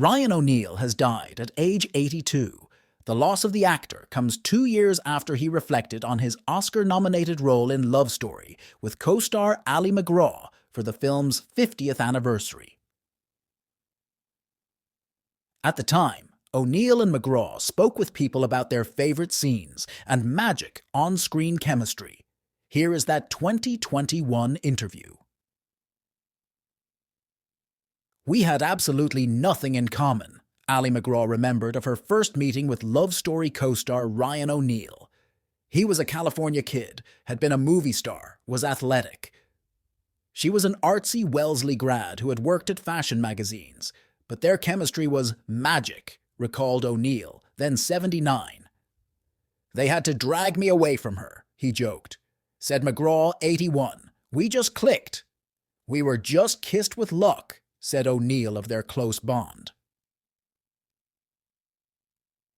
Ryan O'Neal has died at age 82. The loss of the actor comes 2 years after he reflected on his Oscar-nominated role in Love Story with co-star Ali MacGraw for the film's 50th anniversary. At the time, O'Neal and MacGraw spoke with people about their favourite scenes and magic on-screen chemistry. Here is that 2021 interview. "We had absolutely nothing in common," Ali MacGraw remembered of her first meeting with Love Story co-star Ryan O'Neal. He was a California kid, had been a movie star, was athletic. She was an artsy Wellesley grad who had worked at fashion magazines, but their chemistry was magic, recalled O'Neal, then 79. "They had to drag me away from her," he joked. Said MacGraw, 81. "We just clicked. We were just kissed with luck," said O'Neal of their close bond.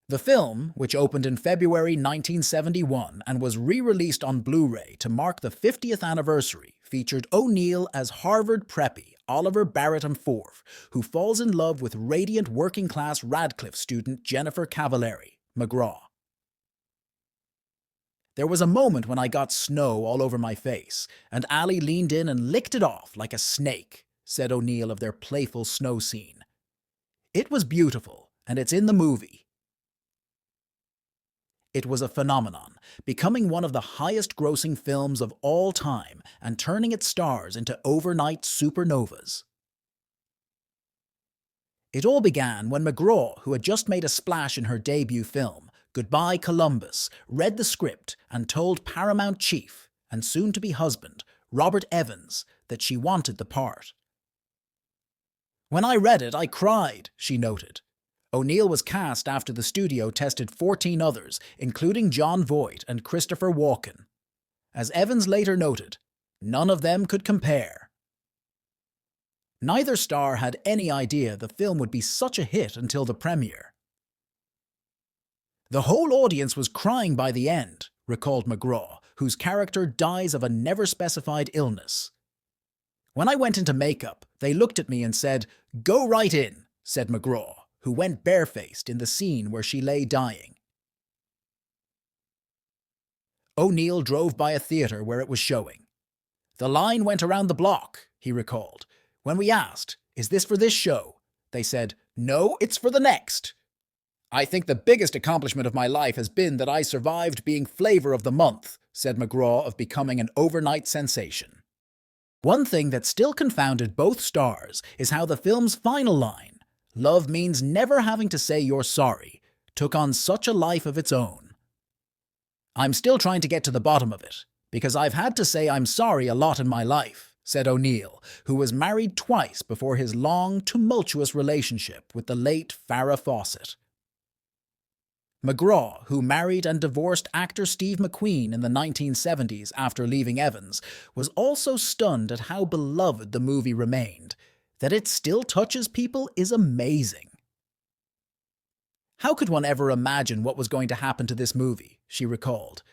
The film, which opened in February 1971 and was re-released on Blu-ray to mark the 50th anniversary, featured O'Neal as Harvard preppy Oliver Barrett IV, who falls in love with radiant working-class Radcliffe student Jennifer Cavallari, MacGraw. "There was a moment when I got snow all over my face, and Ali leaned in and licked it off like a snake," said O'Neal of their playful snow scene. "It was beautiful, and it's in the movie." It was a phenomenon, becoming one of the highest-grossing films of all time and turning its stars into overnight supernovas. It all began when MacGraw, who had just made a splash in her debut film, Goodbye Columbus, read the script and told Paramount chief, and soon-to-be husband, Robert Evans, that she wanted the part. "When I read it, I cried," she noted. O'Neal was cast after the studio tested 14 others, including Jon Voight and Christopher Walken. As Evans later noted, "None of them could compare." Neither star had any idea the film would be such a hit until the premiere. "The whole audience was crying by the end," recalled MacGraw, whose character dies of a never-specified illness. "When I went into makeup, they looked at me and said, 'Go right in,'" said MacGraw, who went barefaced in the scene where she lay dying. O'Neal drove by a theatre where it was showing. "The line went around the block," he recalled. "When we asked, 'Is this for this show?' they said, 'No, it's for the next.' I think the biggest accomplishment of my life has been that I survived being Flavour of the Month," said MacGraw of becoming an overnight sensation. One thing that still confounded both stars is how the film's final line, "Love means never having to say you're sorry," took on such a life of its own. "I'm still trying to get to the bottom of it, because I've had to say I'm sorry a lot in my life," said O'Neal, who was married twice before his long, tumultuous relationship with the late Farrah Fawcett. MacGraw, who married and divorced actor Steve McQueen in the 1970s after leaving Evans, was also stunned at how beloved the movie remained. That it still touches people is amazing. "How could one ever imagine what was going to happen to this movie?" she recalled.